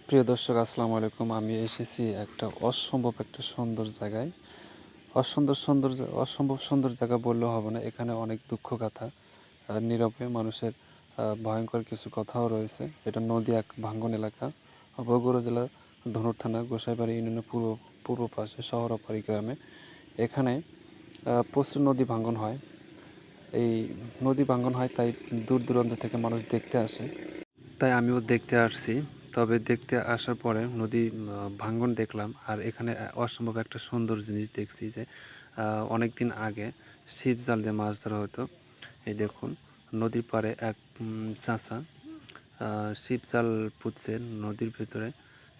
প্রিয় দর্শক আসসালামু আলাইকুম। আমি এসেছি একটা অসম্ভব একটা সুন্দর জায়গায়। অসম্ভব সুন্দর জায়গা বললেও হবে না। এখানে অনেক দুঃখ গাথা, নীরবে মানুষের ভয়ঙ্কর কিছু কথাও রয়েছে। এটা নদী এক ভাঙ্গন এলাকা, বগুড়া জেলা ধনুর থানা গোসাইবাড়ি ইউনিয়নের পূর্ব পাশে শহরপাড়ি গ্রামে। এখানে প্রচুর নদী ভাঙ্গন হয়। এই নদী ভাঙ্গন হয় তাই দূর দূরান্ত থেকে মানুষ দেখতে আসে। তাই আমিও দেখতে আসছি। তবে দেখতে আসার পরে নদী ভাঙ্গন দেখলাম। আর এখানে অসম্ভব একটা সুন্দর জিনিস দেখছি যে অনেক দিন আগে ছিপ জাল দিয়ে মাছ ধরা হতো। এই দেখুন নদীর পাড়ে এক চাচা ছিপ জাল পুঁতছে নদীর ভেতরে,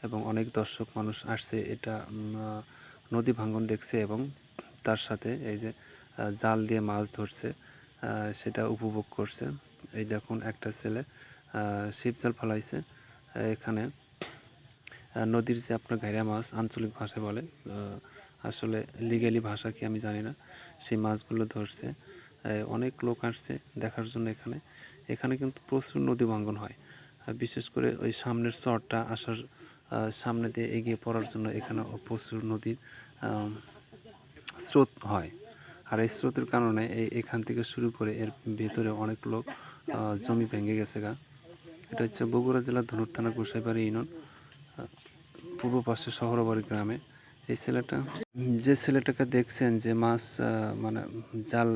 এবং অনেক দর্শক মানুষ আসছে এটা নদী ভাঙ্গন দেখছে এবং তার সাথে এই যে জাল দিয়ে মাছ ধরছে সেটা উপভোগ করছে। এই দেখুন একটা ছেলে ছিপ জাল ফেলাইছে। এখানে নদীর যে আপনার ঘাইরা মাছ আঞ্চলিক ভাষায় বলে, আসলে লিগ্যালি ভাষা কি আমি জানি না, সেই মাছগুলো ধরছে। অনেক লোক আসছে দেখার জন্য। এখানে কিন্তু প্রচুর নদী ভাঙ্গন হয়, বিশেষ করে ওই সামনের চরটা আসার সামনে দিয়ে এগিয়ে পড়ার জন্য এখানে প্রচুর নদীর স্রোত হয়। আর এই স্রোতের কারণে এখান থেকে শুরু করে এর ভেতরে অনেক লোক জমি ভেঙে গেছে গা। এটা হচ্ছে বগুড়া জেলার ধনুর থানা গোসাইবাড়ি ইউনিয়ন পূর্ব পাশে শহরবাড়ি গ্রামে। এই ছেলেটাকে দেখছেন যে মাছ মানে জাল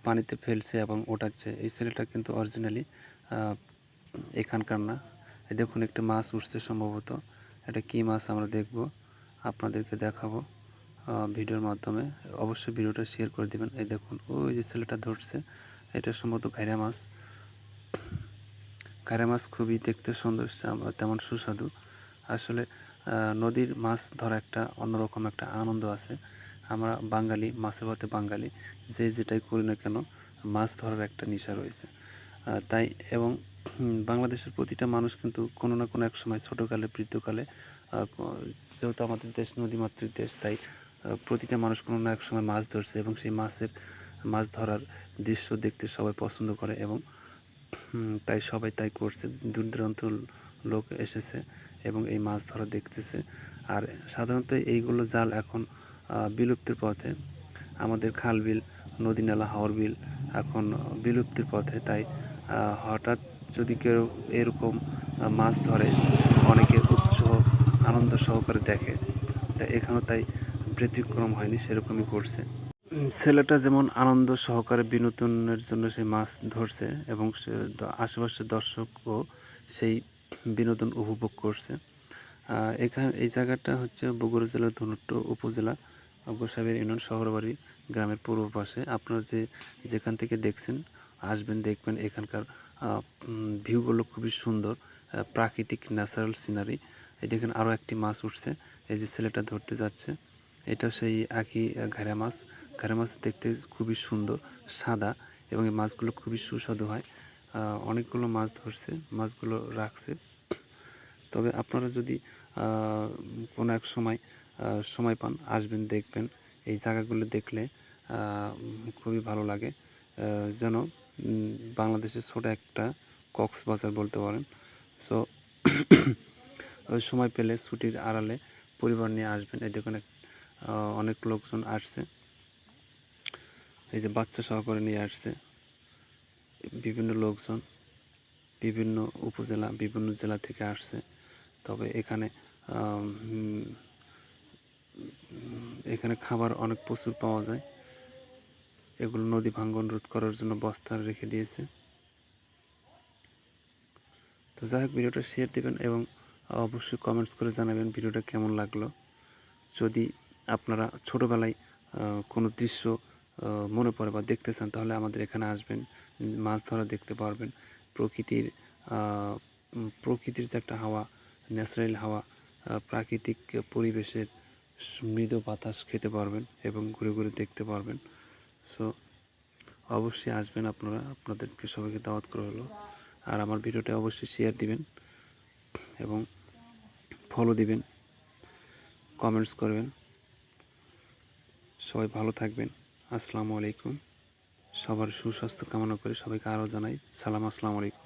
পানিতে ফেলছে এবং ওঠাচ্ছে, এই ছেলেটা কিন্তু অরিজিনালি এখানকার না। এই দেখুন একটা মাছ উঠছে, সম্ভবত এটা কি মাছ আমরা দেখব, আপনাদেরকে দেখাবো ভিডিওর মাধ্যমে। অবশ্যই ভিডিওটা শেয়ার করে দেবেন। এই দেখুন ওই যে ছেলেটা ধরছে, এটা সম্ভবত ঘাইরা মাছ। ঘাইরা মাছ খুবই দেখতে সুন্দর, তেমন সুস্বাদু। আসলে নদীর মাছ ধরা একটা অন্যরকম একটা আনন্দ আছে। আমরা বাঙালি, মাছে ভাতে বাঙালি, যে যেটাই করি না কেন মাছ ধরার একটা নেশা রয়েছে। তাই এবং বাংলাদেশের প্রতিটা মানুষ কিন্তু কোনো না কোনো এক সময় ছোটোকালে বৃদ্ধকালে, যেহেতু আমাদের দেশ নদীমাতৃক দেশ, তাই প্রতিটা মানুষ কোনো না এক সময় মাছ ধরছে এবং সেই মাছ ধরার দৃশ্য দেখতে সবাই পছন্দ করে এবং তাই সবাই তাই করছে। দূর দূরান্ত লোক এসেছে এবং এই মাছ ধরা দেখতেছে। আর সাধারণত এইগুলো জাল এখন বিলুপ্তির পথে। আমাদের খাল বিল, নদী নালা, হাওর বিল এখন বিলুপ্তির পথে। তাই হঠাৎ যদি কেউ এরকম মাছ ধরে অনেকে উৎসাহ আনন্দ সহকারে দেখে। তা এখানেও তাই ব্যতিক্রম হয়নি, সেরকমই করছে। ছেলেটা যেমন আনন্দ সহকারে বিনোদনের জন্য সেই মাছ ধরছে এবং আশেপাশের দর্শকও সেই বিনোদন উপভোগ করছে। এই জায়গাটা হচ্ছে বগুড়া জেলার ধনুট্ট উপজেলা গোসাইবাড়ি ইউনিয়ন শহরবাড়ি গ্রামের পূর্ব পাশে। আপনারা যেখান থেকে দেখছেন আসবেন, দেখবেন এখানকার ভিউগুলো খুবই সুন্দর, প্রাকৃতিক ন্যাচারাল সিনারি। এই দেখেন আরও একটি মাছ উঠছে, এই যে ছেলেটা ধরতে যাচ্ছে, এটা সেই একই ঘেরা মাছ। ঘেরা মাছ দেখতে খুবই সুন্দর, সাদা, এবং এই মাছগুলো খুবই সুস্বাদু হয়। অনেকগুলো মাছ ধরছে, মাছগুলো রাখছে। তবে আপনারা যদি কোনো এক সময় পান, আসবেন, দেখবেন। এই জায়গাগুলো দেখলে খুবই ভালো লাগে, যেন বাংলাদেশের ছোট একটা কক্সবাজার বলতে পারেন। সো ওই সময় পেলে ছুটির আড়ালে পরিবার নিয়ে আসবেন। এই দেখুন অনেক লোকজন আসছে, এই যে বাচ্চা সহকারে নিয়ে আসছে বিভিন্ন লোকজন, বিভিন্ন উপজেলা, বিভিন্ন জেলা থেকে আসছে। তবে এখানে খাবার অনেক প্রচুর পাওয়া যায়। এগুলো নদী ভাঙ্গন রোধ করার জন্য বস্তা রেখে দিয়েছে। তো যাই হোক, ভিডিওটা শেয়ার দেবেন এবং অবশ্যই কমেন্টস করে জানাবেন ভিডিওটা কেমন লাগলো। যদি আপনারা ছোটোবেলায় কোনো দৃশ্য মনে পড়ে বা দেখতে চান, তাহলে আমাদের এখানে আসবেন, মাছ ধরা দেখতে পারবেন। প্রকৃতির যে একটা হাওয়া, ন্যাচারাল হাওয়া, প্রাকৃতিক পরিবেশের মৃদু বাতাস খেতে পারবেন এবং ঘুরে ঘুরে দেখতে পারবেন। সো অবশ্যই আসবেন আপনারা, আপনাদেরকে সবাইকে দাওয়াত করা হলো। আর আমার ভিডিওটা অবশ্যই শেয়ার দিবেন এবং ফলো দিবেন, কমেন্টস করবেন। সবাই ভালো থাকবেন। আসসালামু আলাইকুম। সবার সুস্বাস্থ্য কামনা করে সবাইকে আরও জানাই সালাম। আসসালামু আলাইকুম।